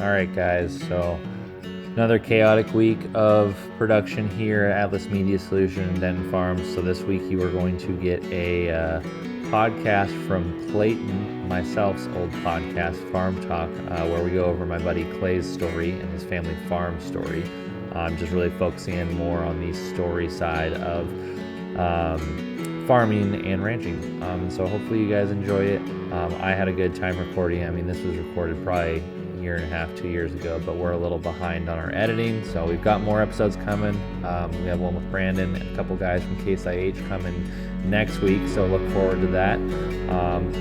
All right, guys. So another chaotic week of production here at Atlas Media Solution and Denton Farms. So this week you are going to get a podcast from Clayton, myself's old podcast, Farm Talk, where we go over my buddy Clay's story and his family farm story. I'm just really focusing in more on the story side of farming and ranching. So hopefully you guys enjoy it. I had a good time recording. I mean, this was recorded probably a year and a half, 2 years ago, but we're a little behind on our editing. So we've got more episodes coming. We have one with Brandon and a couple guys from Case IH coming next week. So look forward to that.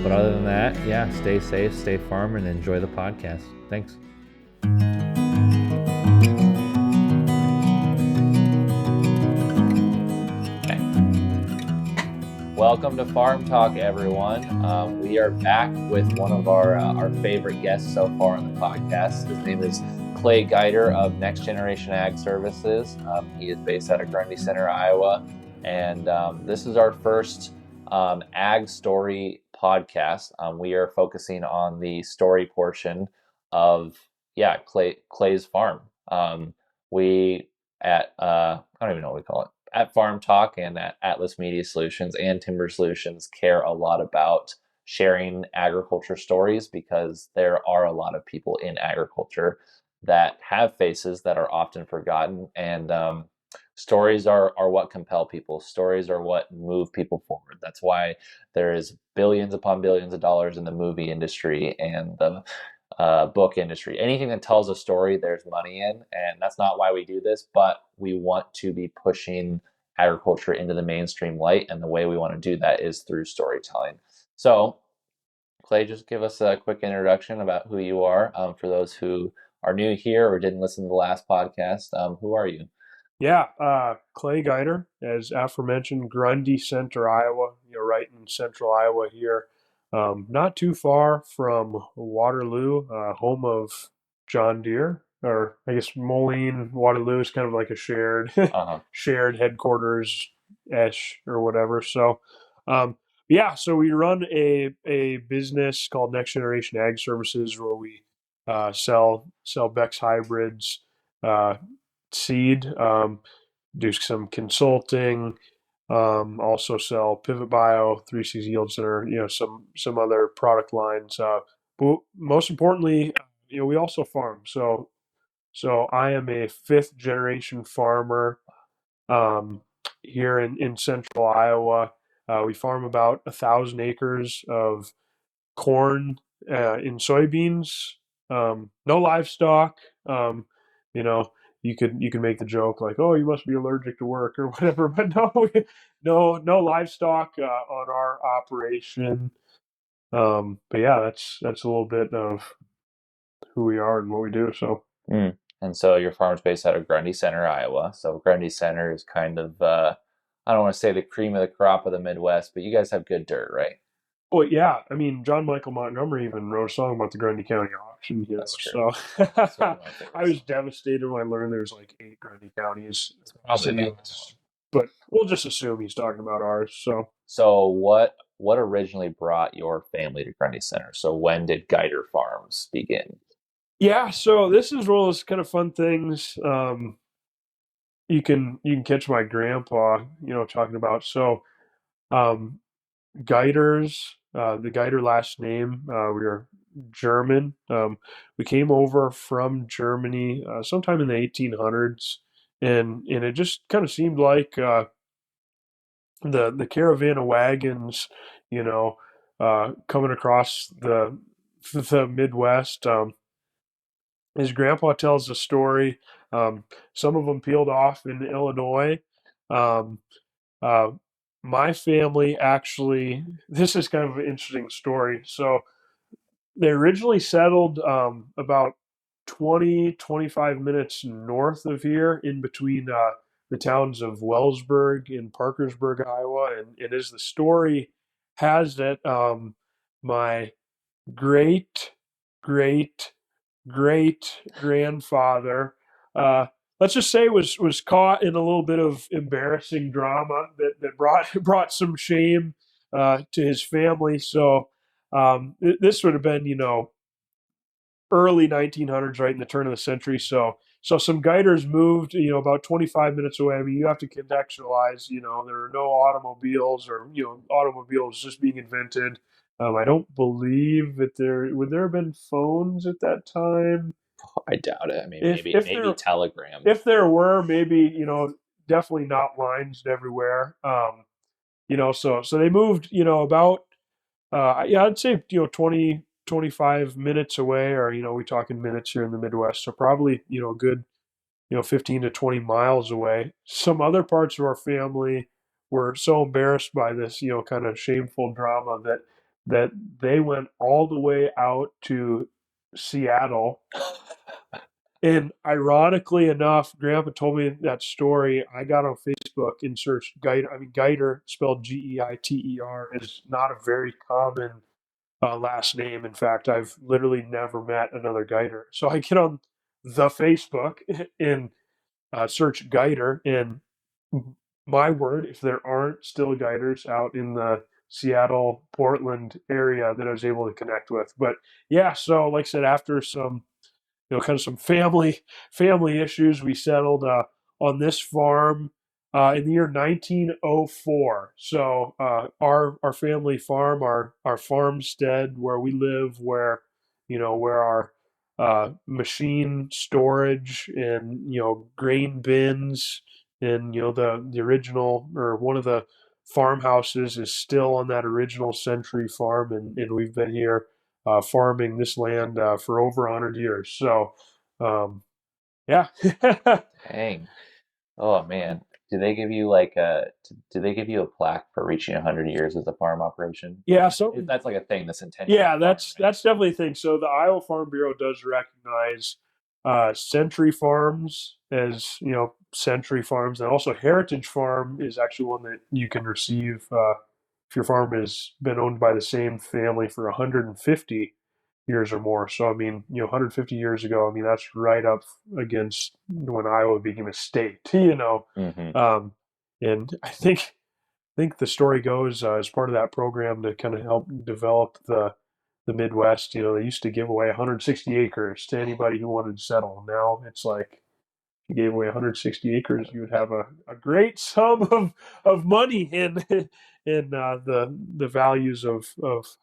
But other than that, yeah, stay safe, stay farming, and enjoy the podcast. Thanks. Welcome to Farm Talk, everyone. We are back with one of our favorite guests so far on the podcast. His name is Clay Geiter of Next Generation Ag Services. He is based out of Grundy Center, Iowa. And this is our first ag story podcast. We are focusing on the story portion of, Clay's farm. I don't even know what we call it. At Farm Talk and at Atlas Media Solutions and Timber Solutions care a lot about sharing agriculture stories because there are a lot of people in agriculture that have faces that are often forgotten, and stories are what compel people. Stories are what move people forward. That's why there is billions upon billions of dollars in the movie industry and the book industry. Anything that tells a story, there's money in, and that's not why we do this, but we want to be pushing agriculture into the mainstream light, and the way we want to do that is through storytelling. So, Clay, just give us a quick introduction about who you are. For those who are new here or didn't listen to the last podcast, who are you? Yeah, Clay Geiter, as aforementioned, Grundy Center, Iowa, right in central Iowa here. Not too far from Waterloo, home of John Deere, or I guess Moline, Waterloo is kind of like a shared shared headquarters-ish or whatever. So, so we run a business called Next Generation Ag Services where we sell Bex hybrids, seed, do some consulting, also sell Pivot Bio, 3C's Yield Center, some other product lines. But most importantly, we also farm. So I am a fifth generation farmer here in central Iowa. We farm about 1,000 acres of corn and soybeans. No livestock. You know, you could make the joke like, "Oh, you must be allergic to work" or whatever, but no livestock on our operation. But yeah, that's a little bit of who we are and what we do. So. And so your farm's based out of Grundy Center, Iowa. So Grundy Center is kind of, I don't want to say the cream of the crop of the Midwest, but you guys have good dirt, right? Well, yeah. I mean, John Michael Montgomery even wrote a song about the Grundy County auction. That's true. So I was devastated when I learned there's like 8 Grundy counties. But we'll just assume he's talking about ours. So what originally brought your family to Grundy Center? So when did Geiter Farms begin? Yeah, so this is one of those kind of fun things. You can catch my grandpa, talking about. So, Geiters, the Geiter last name, we are German. We came over from Germany sometime in the 1800s, and it just kind of seemed like the caravan of wagons, coming across the Midwest. His grandpa tells a story. Some of them peeled off in Illinois. Um, uh, my family actually, this is kind of an interesting story. So they originally settled about 25 minutes north of here in between the towns of Wellsburg and Parkersburg, Iowa. And as the story has it, my great, great, great grandfather, let's just say was caught in a little bit of embarrassing drama that brought some shame to his family. So this would have been early 1900s, right in the turn of the century. So some Geiters moved, about 25 minutes away. I mean, you have to contextualize, there are no automobiles, or, automobiles just being invented. I don't believe that would there have been phones at that time? I doubt it. I mean, If maybe if maybe there telegrams. if there were, maybe, definitely not lines everywhere. So they moved, about, yeah, I'd say, 20, 25 minutes away, or, we talking minutes here in the Midwest. So probably, a good, 15 to 20 miles away. Some other parts of our family were so embarrassed by this, kind of shameful drama that they went all the way out to Seattle. And ironically enough, Grandpa told me that story. I got on Facebook and searched Geiter. I mean, Geiter, spelled Geiter, is not a very common last name. In fact, I've literally never met another Geiter. So I get on the Facebook and search Geiter, and my word, if there aren't still Geiters out in the Seattle, Portland area that I was able to connect with. But yeah, so like I said, after some, kind of some family issues, we settled on this farm in the year 1904. So our family farm, our farmstead where we live, where our machine storage and, grain bins, and, the original, or one of the farmhouses is still on that original century farm, and we've been here farming this land for over 100 years. So, yeah. Dang. Oh man. Do they give you like a do they give you a plaque for reaching 100 years as a farm operation? Yeah. So, That's like a thing, the Centennial yeah, Farm, right? that's definitely a thing. So the Iowa Farm Bureau does recognize century farms as, century farms, and also Heritage Farm is actually one that you can receive if your farm has been owned by the same family for 150 years or more. So I mean, 150 years ago, I mean, that's right up against when Iowa became a state. Mm-hmm. Um, and I think the story goes, as part of that program to kind of help develop the Midwest. They used to give away 160 acres to anybody who wanted to settle. Now it's like, if you gave away 160 acres, you would have a great sum of money in the values of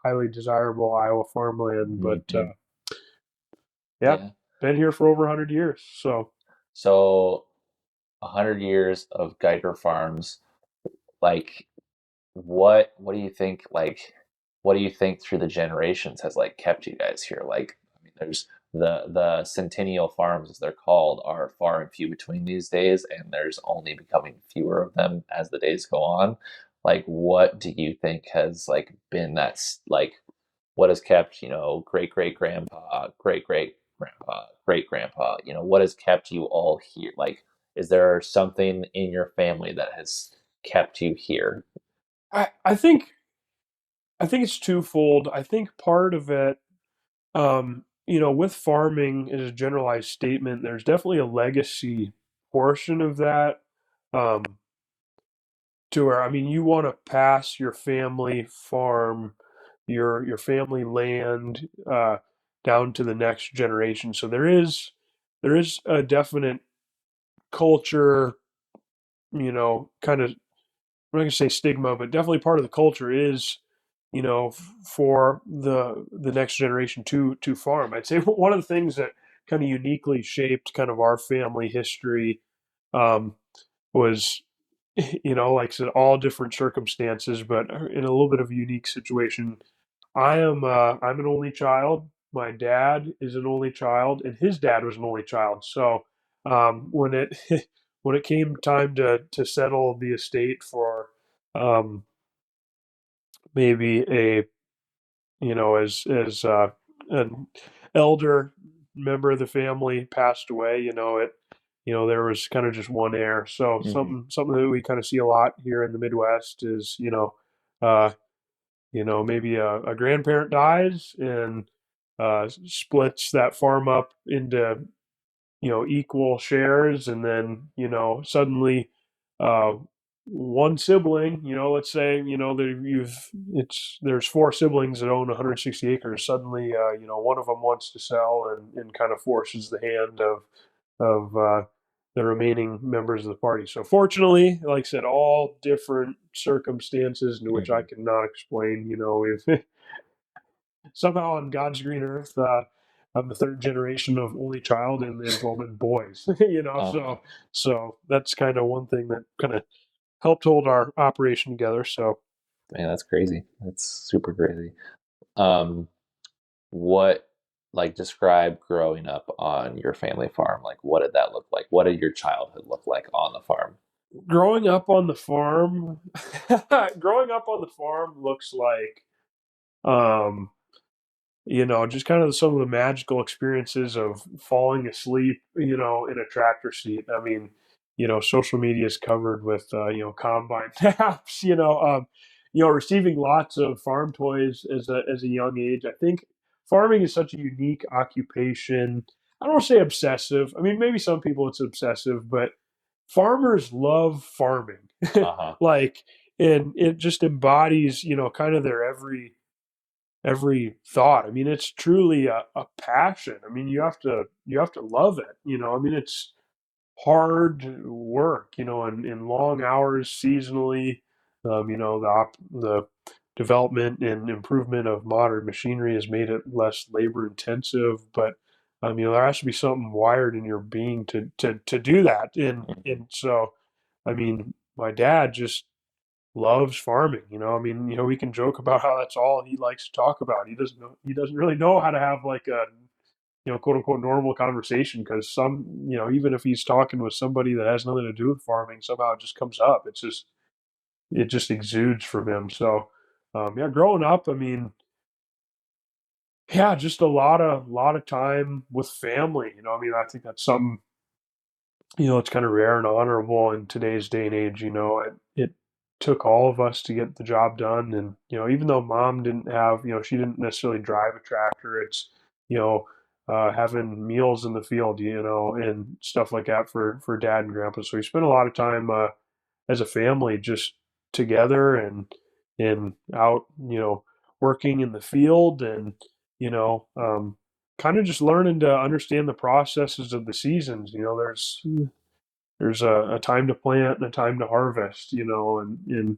highly desirable Iowa farmland. But Mm-hmm. yeah, Yeah. been here for over 100 years. So So 100 years of Geiger Farms, like what do you think, what do you think through the generations has like kept you guys here? Like, I mean, there's the Centennial Farms, as they're called, are far and few between these days, and there's only becoming fewer of them as the days go on. Like, what do you think has like been like what has kept, great great grandpa, great great grandpa, great grandpa, what has kept you all here? Like, is there something in your family that has kept you here? I think it's twofold. I think part of it, with farming as a generalized statement, there's definitely a legacy portion of that. Um, to where, I mean, you want to pass your family farm, your family land, down to the next generation. So there is a definite culture, kind of, I'm not gonna say stigma, but definitely part of the culture is, for the next generation to farm. I'd say one of the things that kind of uniquely shaped kind of our family history, um, was, like I said, all different circumstances, but in a little bit of a unique situation. I'm an only child. My dad is an only child, and his dad was an only child. So when it when it came time to settle the estate for, um, maybe as an elder member of the family passed away, there was kind of just one heir. So Mm-hmm. something that we kind of see a lot here in the Midwest is, uh, maybe a grandparent dies and splits that farm up into, equal shares, and then, suddenly, uh, one sibling, let's say, there's four siblings that own 160 acres. Suddenly, one of them wants to sell and kind of forces the hand of the remaining members of the party. So fortunately, like I said, all different circumstances in which I Mhm. cannot explain. We've somehow on God's green earth, I'm the third generation of only child and 12 boys. Uh-huh. So that's kind of one thing that kind of helped hold our operation together. So Man, that's crazy. That's super crazy. Um, what like describe growing up on your family farm? Like what did that look like? What did your childhood look like on the farm? growing up on the farm, growing up on the farm looks like, um, just kind of some of the magical experiences of falling asleep, in a tractor seat. I mean, social media is covered with, combine taps, receiving lots of farm toys as a young age. I think farming is such a unique occupation. I don't want to say obsessive. I mean, maybe some people it's obsessive, but farmers love farming. Uh-huh. Like, and it just embodies, kind of their every thought. I mean, it's truly a passion. I mean, you have to love it. I mean, it's hard work. And long hours seasonally. The development and improvement of modern machinery has made it less labor intensive, but there has to be something wired in your being to do that. And Mhm. so, I mean, my dad just loves farming. I mean, we can joke about how that's all he likes to talk about. He doesn't really know how to have like a, quote unquote normal conversation because even if he's talking with somebody that has nothing to do with farming, somehow it just comes up. It just exudes from him. So, yeah, growing up, I mean, yeah, just a lot of time with family. I mean, I think that's something, it's kind of rare and honorable in today's day and age. It took all of us to get the job done. And, even though mom didn't have, she didn't necessarily drive a tractor, it's, you know, having meals in the field, and stuff like that for dad and grandpa. So we spent a lot of time, as a family just together and out, working in the field and, you know, um, kind of just learning to understand the processes of the seasons. There's a time to plant and a time to harvest, and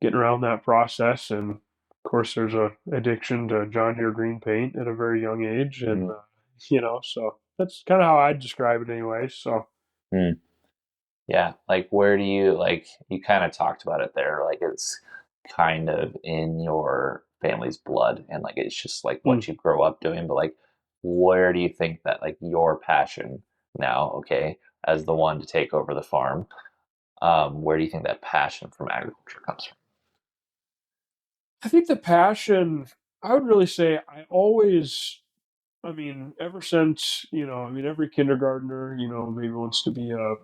getting around that process. And of course, there's a addiction to John Deere green paint at a very young age, and Mm. so that's kind of how I describe it, anyway. So, Mm. Yeah, like where do you like you kind of talked about it there, like it's kind of in your family's blood and like it's just like mm, what you grow up doing, but like where do you think that like your passion now, okay, as the one to take over the farm, where do you think that passion from agriculture comes from? I think the passion, I would really say, I mean, ever since, I mean, every kindergartner, maybe wants to be a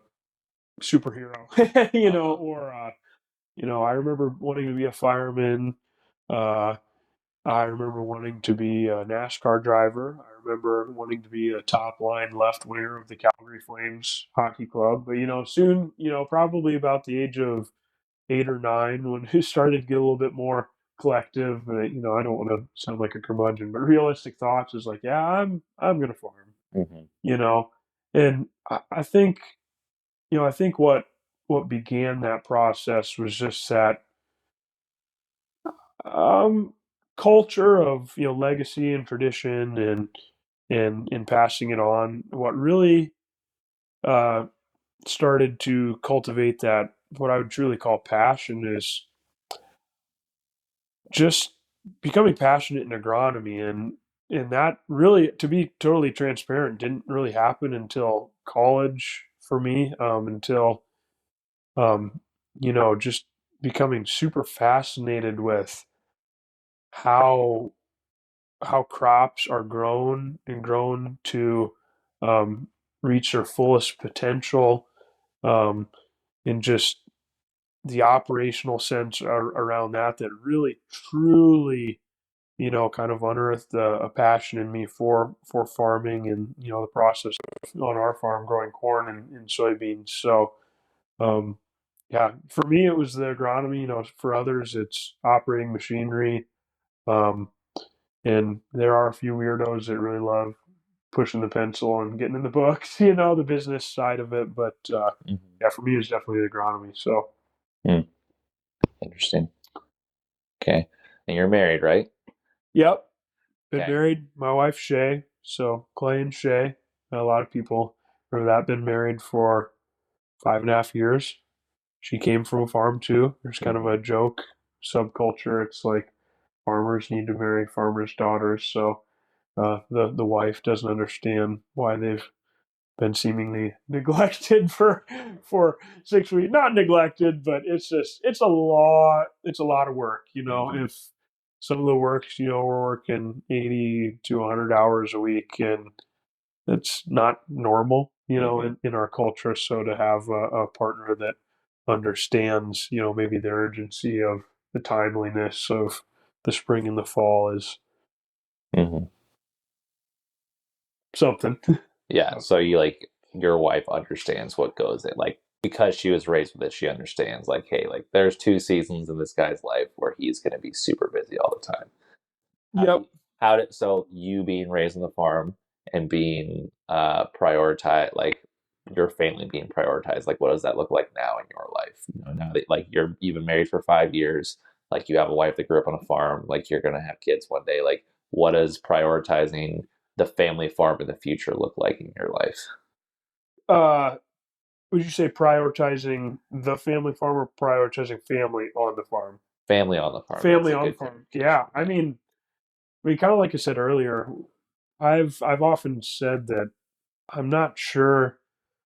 superhero, Uh-huh. or I remember wanting to be a fireman. Uh, I remember wanting to be a NASCAR driver. I remember wanting to be a top line left winger of the Calgary Flames hockey club. But soon, probably about the age of 8 or 9, when it started to get a little bit more collective. I don't want to sound like a curmudgeon, but realistic thoughts is like, yeah, I'm gonna farm. Hmm. You know, and I think what began that process was just that, um, culture of, legacy and tradition and passing it on. What really uh, started to cultivate that, what I would truly call passion, is just becoming passionate in agronomy. And that really, to be totally transparent, didn't really happen until college for me, until um, just becoming super fascinated with how crops are grown to, um, reach their fullest potential, um, and just the operational sense around that really truly, kind of unearthed a passion in me for farming and, the process on our farm growing corn and soybeans. So, um, Yeah, for me it was the agronomy. For others it's operating machinery. Um, and there are a few weirdos that really love pushing the pencil and getting in the books, the business side of it. But Mhm. yeah, for me it's definitely the agronomy. So Hmm. Interesting. Okay. And you're married, right? yep, been Okay. married. My wife Shay, so Clay and Shay. A lot of people remember that. Been married for 5.5 years. She came from a farm too. There's kind of Mhm. a joke subculture. It's like farmers need to marry farmers' daughters. So the wife doesn't understand why they've been seemingly neglected for 6 weeks. Not neglected, but it's a lot. It's a lot of work. Mhm. If some of the works, we're working 80 to 100 hours a week, and it's not normal, Mhm. in our culture. So to have a partner that understands, maybe the urgency of the timeliness of the spring and the fall is Mhm. something. Yeah. So you like your wife understands what goes in, like because she was raised with it, she understands like, hey, like there's 2 seasons in this guy's life where he's going to be super busy all the time. How do Yep. you, how did so you being raised on the farm and being prioritized, like your family being prioritized, like what does that look like now in your life? Now that like you've been married for 5 years, like you have a wife that grew up on a farm, like you're gonna have kids one day. Like what does prioritizing the family farm in the future look like in your life? Uh, would you say prioritizing the family farm or prioritizing family on the farm? Family on the farm. That's Family a on the good farm. Yeah. clarification. I Yeah. mean, kind of like I said earlier, I've often said that I'm not sure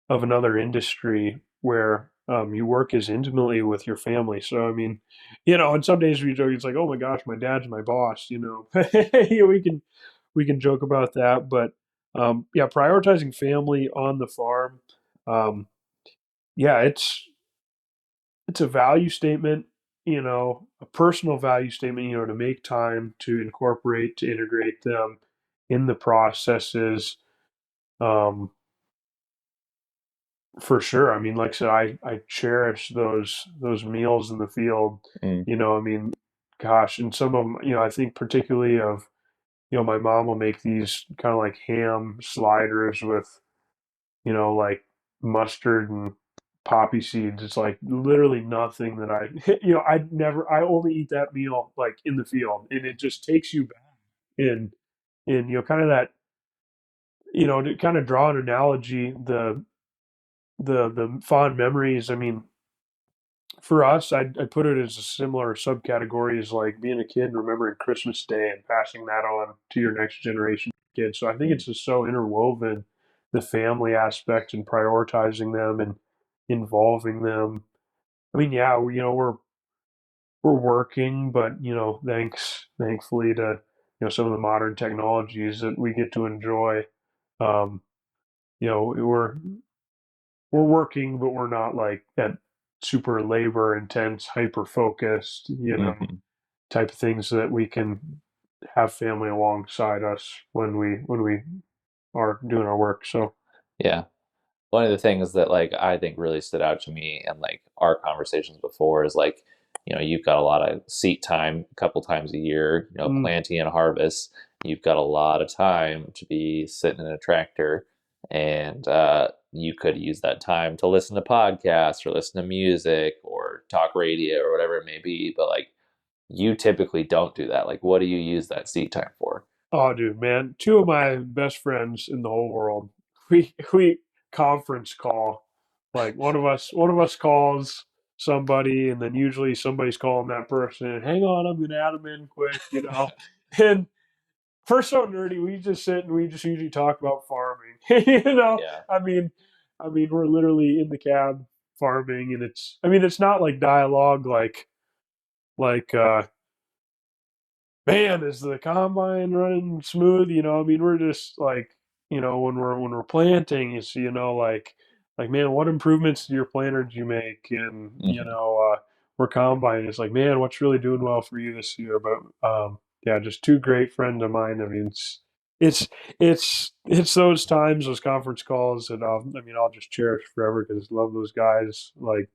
of another industry where you work as intimately with your family. So I mean, and some days we joke, it's like, oh my gosh, my dad's my boss. Yeah, we can joke about that, but yeah, prioritizing family on the farm. Um, yeah, it's a value statement. A personal value statement. To make time to incorporate to integrate them in the processes. Um, For sure. I mean, like I said, I cherish those meals in the field. Mm. I mean, gosh, and some of them, I think particularly of, my mom will make these kind of like ham sliders with, like mustard and poppy seeds. It's like literally nothing that I only eat that meal like in the field, and it just takes you back in kind of that, to kind of draw an analogy, the fond memories. I mean, for us, I'd put it as a similar subcategory as like being a kid and remembering Christmas Day and passing that on to your next generation kids. So I think Mm. it's just so interwoven, the family aspect and prioritizing them and involving them. I mean, yeah, we're working, but thankfully to some of the modern technologies that we get to enjoy. Um, we're working, but we're not like that super labor intense, hyper focused, Mhm. type of things that we can have family alongside us when we are doing our work. So, Yeah. One of the things that like I think really stood out to me and like our conversations before is like, you've got a lot of seat time a couple times a year, mm, planting and harvest. You've got a lot of time to be sitting in a tractor, and you could use that time to listen to podcasts or listen to music or talk radio or whatever it may be. But like, you typically don't do that. Like, what do you use that seat time for? oh, dude, man, two of my best friends in the whole world, we conference call. Like one of us calls somebody, and then usually somebody's calling that person. And hang on, I'm gonna add them in quick. And we're so nerdy. We just sit and we just usually talk about farming. you know, Yeah. I mean, we're literally in the cab farming, and it's not like dialogue, like man, is the combine running smooth? We're just like, when we're planting, like man, what improvements to your planter did you make? And Hmm. we're combining. It's like, man, what's really doing well for you this year? But yeah, just two great friends of mine. I mean, it's it's those times, those conference calls that I'll just cherish forever because I love those guys. Like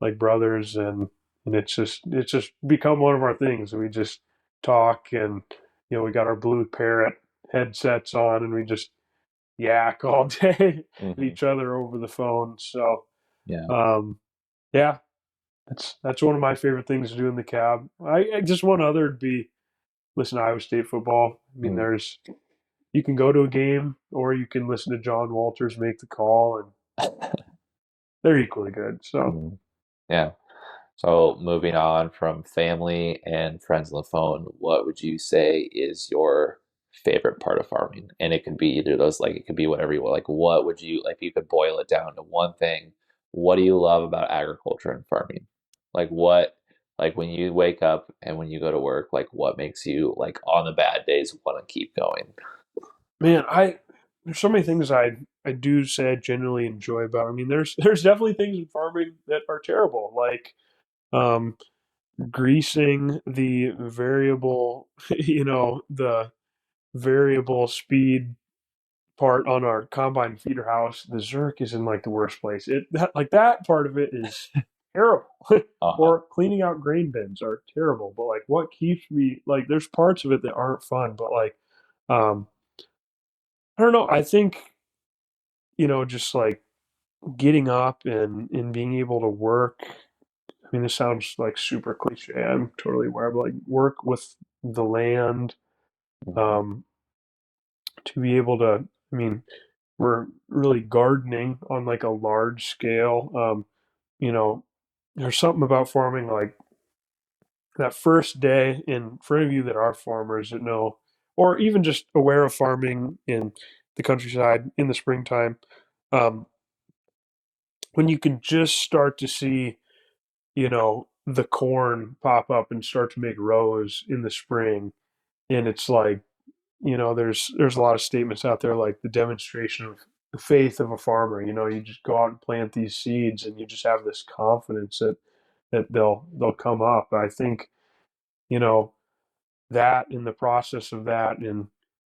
like brothers, and it's just become one of our things. We just talk, and we got our Blue Parrot headsets on, and we just yak all day at Hmm. each other over the phone. So Yeah. um, yeah, that's one of my favorite things to do in the cab. I just one other would be listen to Iowa State football. I mean, Mm. there's you can go to a game or you can listen to John Walters make the call, and they're equally good. So Mm. Yeah. So moving on from family and friends on the phone, what would you say is your favorite part of farming? And it could be either of those, like it could be whatever you want. Like what would you like if you could boil it down to one thing? What do you love about agriculture and farming? Like what like when you wake up and when you go to work, like what makes you like on the bad days want to keep going? man, I there's so many things I do say I genuinely enjoy about. I mean, there's definitely things in farming that are terrible, like um, greasing the variable, the variable speed part on our combine feeder house. The Zerk is in like the worst place. That part of it is terrible. Uh-huh. Or cleaning out grain bins are terrible. But like what keeps me like there's parts of it that aren't fun, but like um I don't know. I think, just like getting up and being able to work. I mean, this sounds like super cliche. I'm totally aware, but like work with the land, Mhm. um, to be able to. I mean, we're really gardening on like a large scale. You know, there's something about farming like that first day. And for any of you that are farmers that know, or even just aware of farming in the countryside in the springtime, um, when you can just start to see, the corn pop up and start to make rows in the spring, and it's like, there's a lot of statements out there like the demonstration of the faith of a farmer. You just go out and plant these seeds, and you just have this confidence that they'll come up. I think, you know, that in the process of that, and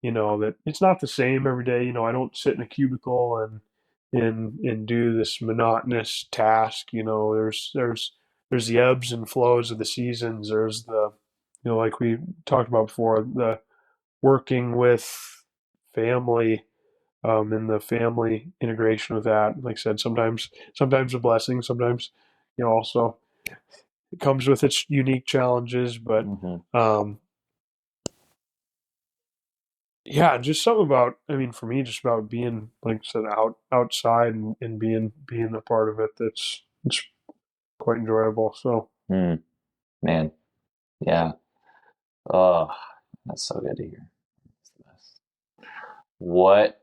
that it's not the same every day. I don't sit in a cubicle and do this monotonous task. There's the ebbs and flows of the seasons. There's the, like we talked about before, the working with family, and the family integration of that. Like I said, sometimes a blessing, sometimes, also it comes with its unique challenges. But Mhm. um, yeah, just something about, I mean, for me, just about being, like I said, outside and being a part of it. It's quite enjoyable. So Mm. Man, yeah. Oh, that's so good to hear. That's the best. What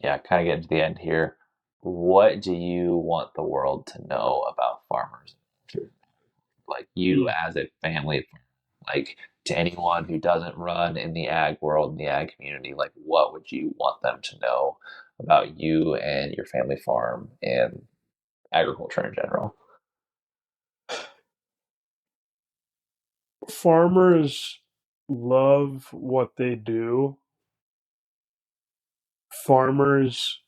yeah, kind of getting to the end here. What do you want the world to know about farmers? Like you mm, as a family, like to anyone who doesn't run in the ag world, in the ag community, like what would you want them to know about you and your family farm and agriculture in general? farmers love what they do. Farmers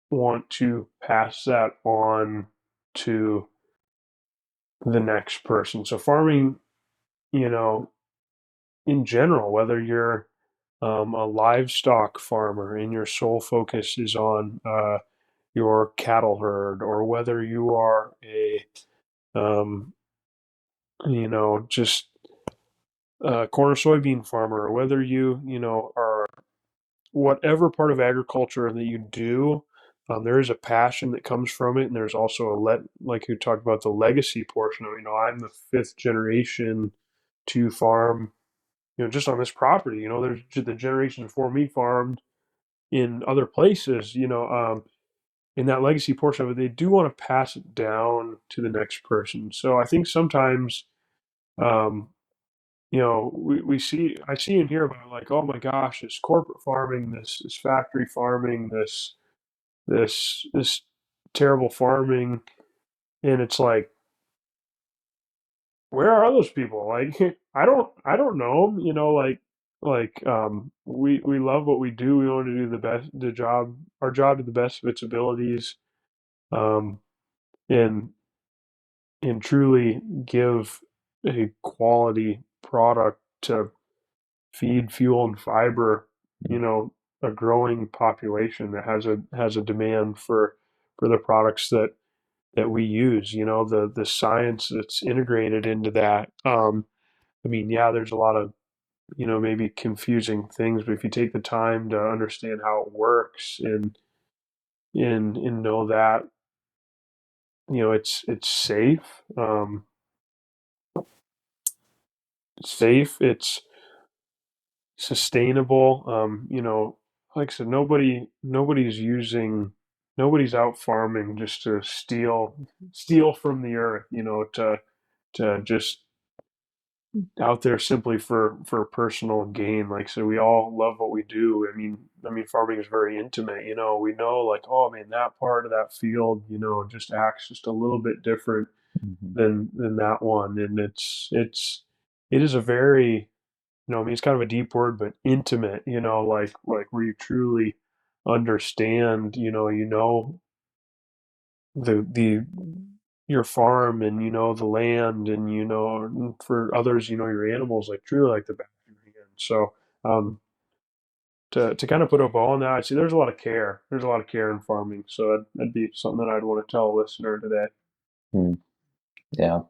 want to pass that on to the next person. So farming, you know, in general, whether you're a livestock farmer and your sole focus is on your cattle herd, or whether you are a, um, just a corn or soybean farmer, or whether are whatever part of agriculture that you do, there is a passion that comes from it, and there's also like you talked about the legacy portion of it. I'm the fifth generation to farm, just on this property. There's the generations before me farmed in other places. In that legacy portion of it, they do want to pass it down to the next person. So I think sometimes, um, we see, I see and hear about like, oh my gosh, this corporate farming, this factory farming, this terrible farming, and it's like, where are those people? Like, I don't know them. We love what we do. We want to do our job to the best of its abilities. Um, and truly give a quality product to feed, fuel, and fiber, a growing population that has a demand for the products that we use. The science that's integrated into that. I mean, yeah, there's a lot of maybe confusing things, but if you take the time to understand how it works and know that it's safe, it's sustainable. Like I said, nobody's out farming just to steal from the earth, to just out there simply for personal gain. Like, so we all love what we do. I mean, farming is very intimate. We know, like, oh man, that part of that field, just acts just a little bit different Mhm. than that one, and it is a very, I mean, it's kind of a deep word, but intimate. Like where you truly understand. The your farm, and the land, and for others, your animals, like truly like the back of your hand. So to kind of put a bow on that, I'd say there's a lot of care. There's a lot of care in farming. So that'd be something that I'd want to tell a listener today. Mm, yeah.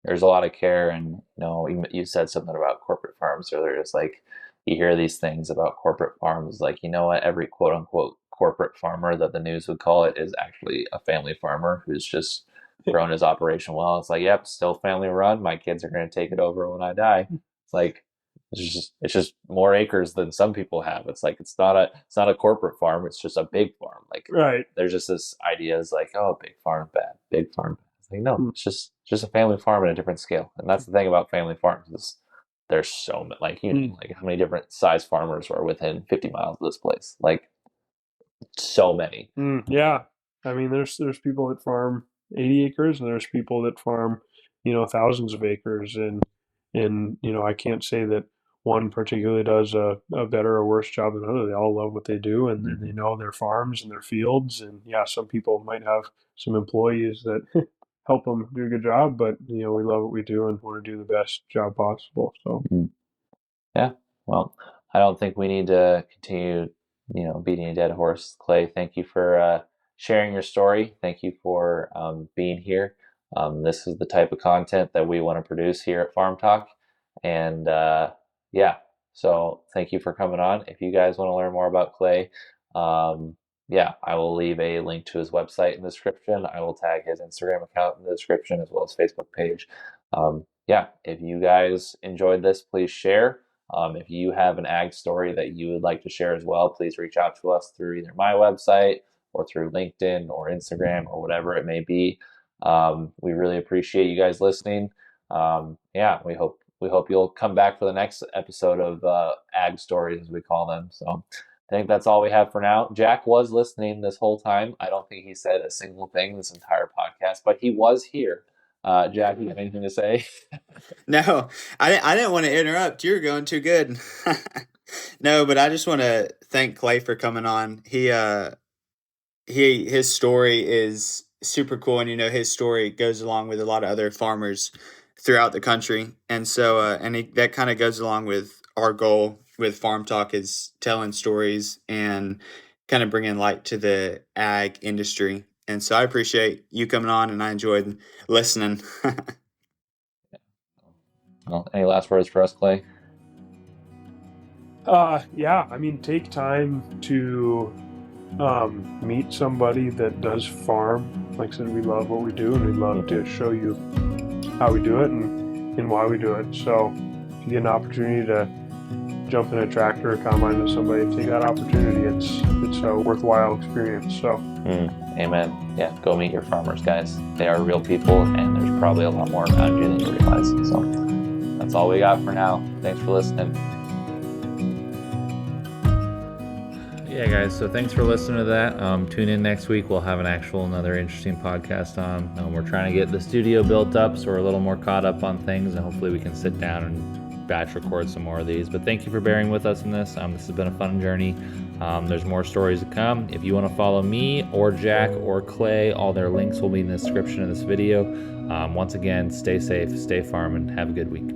There's a lot of care, and you said something about corporate farms earlier. It's like you hear these things about corporate farms, like, what, every quote unquote corporate farmer that the news would call it is actually a family farmer who's just grown his operation well. It's like, yep, still family run, my kids are going to take it over when I die. It's like it's just more acres than some people have. It's like it's not a corporate farm, it's just a big farm. Like, Right. there's just this idea is like, oh, big farm bad, big farm bad. It's like, no, it's just a family farm at a different scale. And that's the thing about family farms is there's so many, like, like how many different size farmers are within 50 miles of this place? Like, so many. Yeah. I mean, there's people that farm 80 acres, and there's people that farm, thousands of acres, and I can't say that one particularly does a better or worse job than another. They all love what they do, and they know their farms and their fields. And yeah, some people might have some employees that help them do a good job, but we love what we do and want to do the best job possible. So Mhm. Yeah. Well, I don't think we need to continue, beating a dead horse. Clay, thank you for sharing your story. Thank you for being here. This is the type of content that we want to produce here at Farm Talk. And yeah, so thank you for coming on. If you guys want to learn more about Clay, yeah, I will leave a link to his website in the description. I will tag his Instagram account in the description as well as Facebook page. Yeah, if you guys enjoyed this, please share. If you have an ag story that you would like to share as well, please reach out to us through either my website or through LinkedIn or Instagram or whatever it may be. We really appreciate you guys listening. Yeah, we hope you'll come back for the next episode of ag stories, as we call them. So I think that's all we have for now. Jack was listening this whole time. I don't think he said a single thing this entire podcast, but he was here. Jack, you have anything to say? No, I didn't want to interrupt. You were going too good. No, but I just want to thank Clay for coming on. His story is super cool, and his story goes along with a lot of other farmers throughout the country, and so that kind of goes along with our goal with Farm Talk is telling stories and kind of bringing light to the ag industry. And so I appreciate you coming on, and I enjoyed listening. Well, any last words for us, Clay? yeah, I mean, take time to meet somebody that does farm. Like I said, we love what we do, and we'd love to show you how we do it and why we do it. So if you get an opportunity to jump in a tractor or combine with somebody, take that opportunity. It's a worthwhile experience. So Amen. Yeah, go meet your farmers, guys. They are real people, and there's probably a lot more around you than you realize. So that's all we got for now. Thanks for listening. Yeah, guys, so thanks for listening to that. Tune in next week. We'll have another interesting podcast on. We're trying to get the studio built up, so we're a little more caught up on things, and hopefully we can sit down and batch record some more of these. But thank you for bearing with us in this. This has been a fun journey. There's more stories to come. If you want to follow me or Jack or Clay, all their links will be in the description of this video. Once again, stay safe, stay farming, have a good week.